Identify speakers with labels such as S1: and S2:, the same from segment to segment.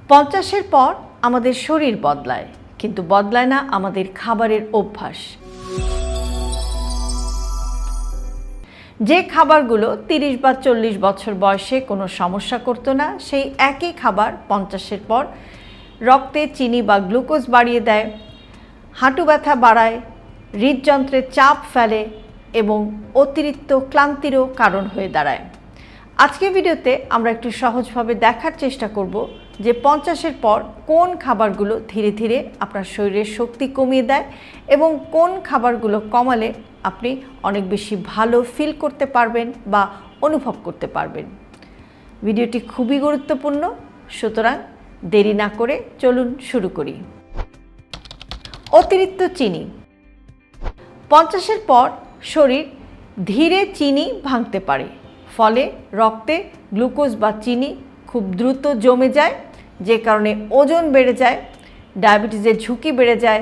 S1: 50-এর পর আমাদের শরীর বদলায়, কিন্তু বদলায় না আমাদের খাবারের অভ্যাস। যে খাবারগুলো 30 বা 40 বছর বয়সে কোনো সমস্যা করতো না, সেই একই খাবার 50-এর পর রক্তে চিনি বা গ্লুকোজ বাড়িয়ে দেয়, হাঁটু ব্যথা বাড়ায়, হৃদযন্ত্রে চাপ ফেলে এবং অতিরিক্ত ক্লান্তিরও কারণ হয়ে দাঁড়ায়। আজকের ভিডিওতে আমরা একটু সহজভাবে দেখার চেষ্টা করব যে 50-এর পর কোন খাবারগুলো ধীরে ধীরে আপনার শরীরের শক্তি কমিয়ে দেয় এবং কোন খাবারগুলো কমালে আপনি অনেক বেশি ভালো ফিল করতে পারবেন বা অনুভব করতে পারবেন। ভিডিওটি খুবই গুরুত্বপূর্ণ, সুতরাং দেরি না করে চলুন শুরু করি। অতিরিক্ত চিনি। 50-এর পর শরীর ধীরে চিনি ভাঙতে পারে, ফলে রক্তে গ্লুকোজ বা চিনি খুব দ্রুত জমে যায়, যে কারণে ওজন বেড়ে যায়, ডায়াবেটিসের ঝুঁকি বেড়ে যায়,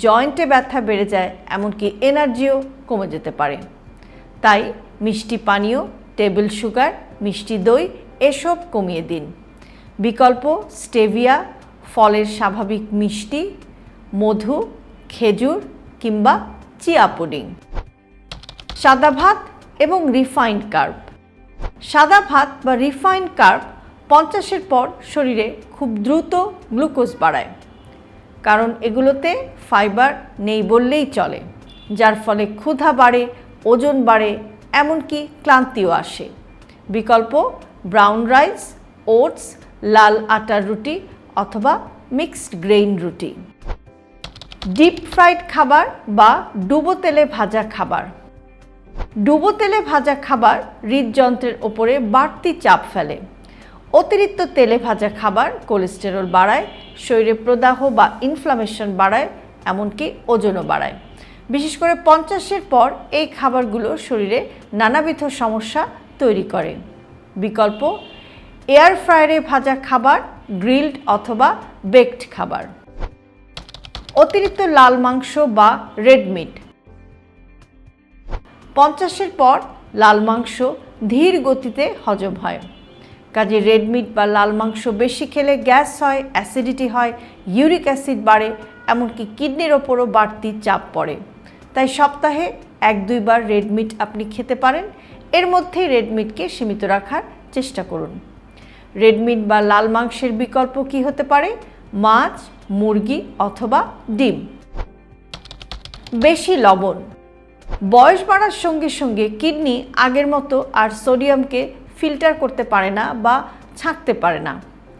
S1: জয়েন্টে ব্যথা বেড়ে যায়, এমনকি এনার্জিও কমে যেতে পারে। তাই মিষ্টি পানীয়, টেবিল সুগার, মিষ্টি দই এসব কমিয়ে দিন। বিকল্প স্টেভিয়া, ফলের স্বাভাবিক মিষ্টি, মধু, খেজুর কিংবা চিয়া পুডিং। সাদা ভাত এবং রিফাইন্ড কার্ব। সাদা ভাত বা রিফাইন্ড কার্ব 50-এর পর শরীরে খুব দ্রুত গ্লুকোজ বাড়ায়, কারণ এগুলোতে ফাইবার নেই বললেই চলে, যার ফলে ক্ষুধা বাড়ে, ওজন বাড়ে, এমনকি ক্লান্তিও আসে। বিকল্প ব্রাউন রাইস, ওটস, লাল আটার রুটি অথবা মিক্সড গ্রেইন রুটি। ডিপ ফ্রাইড খাবার বা ডুবো তেলে ভাজা খাবার। ডুবো তেলে ভাজা খাবার হৃদযন্ত্রের ওপরে বাড়তি চাপ ফেলে। অতিরিক্ত তেলে ভাজা খাবার কোলেস্টেরল বাড়ায়, শরীরে প্রদাহ বা ইনফ্লামেশন বাড়ায়, এমনকি ওজনও বাড়ায়। বিশেষ করে 50-এর পর এই খাবারগুলো শরীরে নানাবিধ সমস্যা তৈরি করে। বিকল্প এয়ার ফ্রায়ারে ভাজা খাবার, গ্রিলড অথবা বেকড খাবার। অতিরিক্ত লাল মাংস বা রেড মিট। 50-এর পর লাল মাংস ধীর গতিতে হজম হয়, কাজে রেড মিট বা লাল মাংস বেশি খেলে গ্যাস হয়, অ্যাসিডিটি হয়, ইউরিক অ্যাসিড বাড়ে, এমনকি কিডনির ওপরও বাড়তি চাপ পড়ে। তাই সপ্তাহে 1-2 বার রেড মিট আপনি খেতে পারেন, এর মধ্যেই রেড মিটকে সীমিত রাখার চেষ্টা করুন। রেড মিট বা লাল মাংসের বিকল্প কি হতে পারে? মাছ, মুরগি অথবা ডিম। বেশি লবণ। বয়স বাড়ার সঙ্গে সঙ্গে কিডনি আগের মতো আর সোডিয়ামকে ফিল্টার করতে পারে না বা ছাঁকতে পারে না,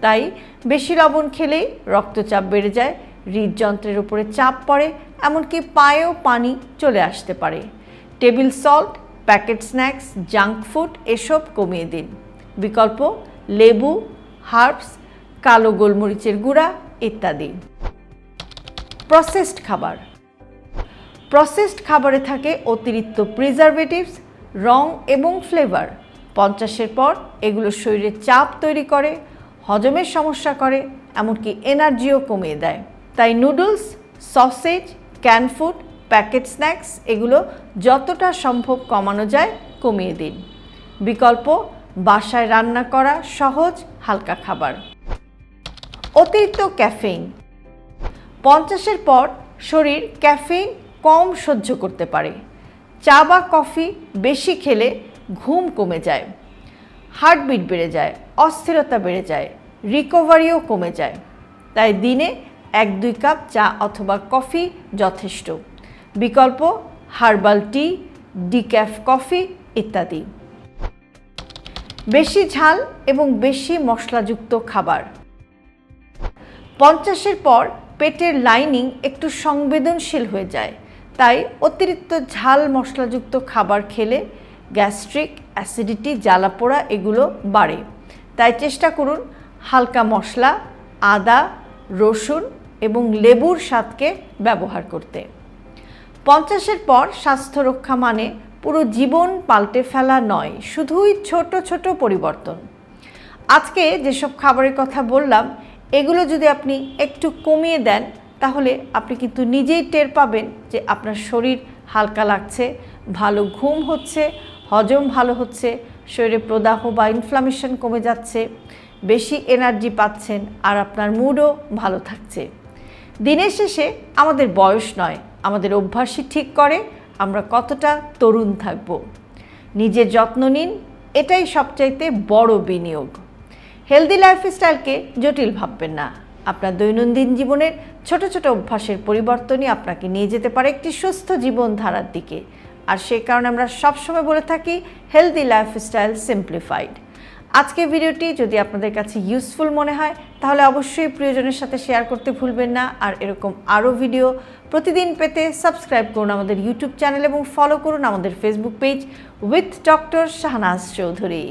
S1: তাই বেশি লবণ খেলেই রক্তচাপ বেড়ে যায়, হৃদযন্ত্রের উপরে চাপ পড়ে, এমনকি পায়েও পানি চলে আসতে পারে। Table salt, packet snacks, junk food এসব কমিয়ে দিন। বিকল্প লেবু, হার্বস, কালো গোলমরিচের গুঁড়া ইত্যাদি। প্রসেসড খাবার। প্রসেসড খাবারে থাকে অতিরিক্ত প্রিজারভেটিভস, রং এবং ফ্লেভার। 50-এর পর এগুলো শরীরে চাপ তৈরি করে, হজমের সমস্যা করে, এমনকি এনার্জিও কমিয়ে দেয়। তাই noodles, sausage, can food, packet snacks এগুলো যতটা সম্ভব কমানো যায় কমিয়ে দিন। বিকল্প বাসায় রান্না করা সহজ হালকা খাবার। অতিরিক্ত ক্যাফেইন। 50-এর পর শরীর ক্যাফেইন কম সহ্য করতে পারে। চা বা কফি বেশি খেলে ঘুম কমে যায়, হার্টবিট বেড়ে যায়, অস্থিরতা বেড়ে যায়, রিকভারিও কমে যায়। তাই দিনে 1-2 কাপ চা অথবা কফি যথেষ্ট। বিকল্প হার্বাল টি, ডিক্যাফ কফি ইত্যাদি। বেশি ঝাল এবং বেশি মশলাযুক্ত খাবার। 50-এর পর পেটের লাইনিং একটু সংবেদনশীল হয়ে যায়, তাই অতিরিক্ত ঝাল মশলাযুক্ত খাবার খেলে গ্যাস্ট্রিক, অ্যাসিডিটি, জ্বালাপোড়া এগুলো বাড়ে। তাই চেষ্টা করুন হালকা মশলা, আদা, রসুন এবং লেবুর স্বাদকে ব্যবহার করতে। 50-এর পর স্বাস্থ্য রক্ষা মানে পুরো জীবন পাল্টে ফেলা নয়, শুধুই ছোট ছোট পরিবর্তন। আজকে যেসব খাবারের কথা বললাম, এগুলো যদি আপনি একটু কমিয়ে দেন, তাহলে আপনি কিন্তু নিজেই টের পাবেন যে আপনার শরীর হালকা লাগছে, ভালো ঘুম হচ্ছে, হজম ভালো হচ্ছে, শরীরে প্রদাহ বা ইনফ্লামেশন কমে যাচ্ছে, বেশি এনার্জি পাচ্ছেন আর আপনার মুডও ভালো থাকছে। দিনের শেষে আমাদের বয়স নয়, আমাদের অভ্যাসই ঠিক করে আমরা কতটা তরুণ থাকব। নিজের যত্ন নিন, এটাই সবচাইতে বড় বিনিয়োগ। হেলদি লাইফস্টাইলকে জটিল ভাববেন না। আপনার দৈনন্দিন জীবনের ছোট ছোট অভ্যাসের পরিবর্তনই আপনাকে নিয়ে যেতে পারে একটি সুস্থ জীবনধারার দিকে। আর সেই কারণে আমরা সবসময় বলে থাকি হেলদি লাইফস্টাইল সিম্পলিফাইড। আজকের ভিডিওটি যদি আপনাদের কাছে ইউজফুল মনে হয় তাহলে অবশ্যই প্রিয়জনের সাথে শেয়ার করতে ভুলবেন না। আর এরকম আরও ভিডিও প্রতিদিন পেতে সাবস্ক্রাইব করুন আমাদের ইউটিউব চ্যানেল এবং ফলো করুন আমাদের Facebook page with doctor Shahnaz Chowdhury.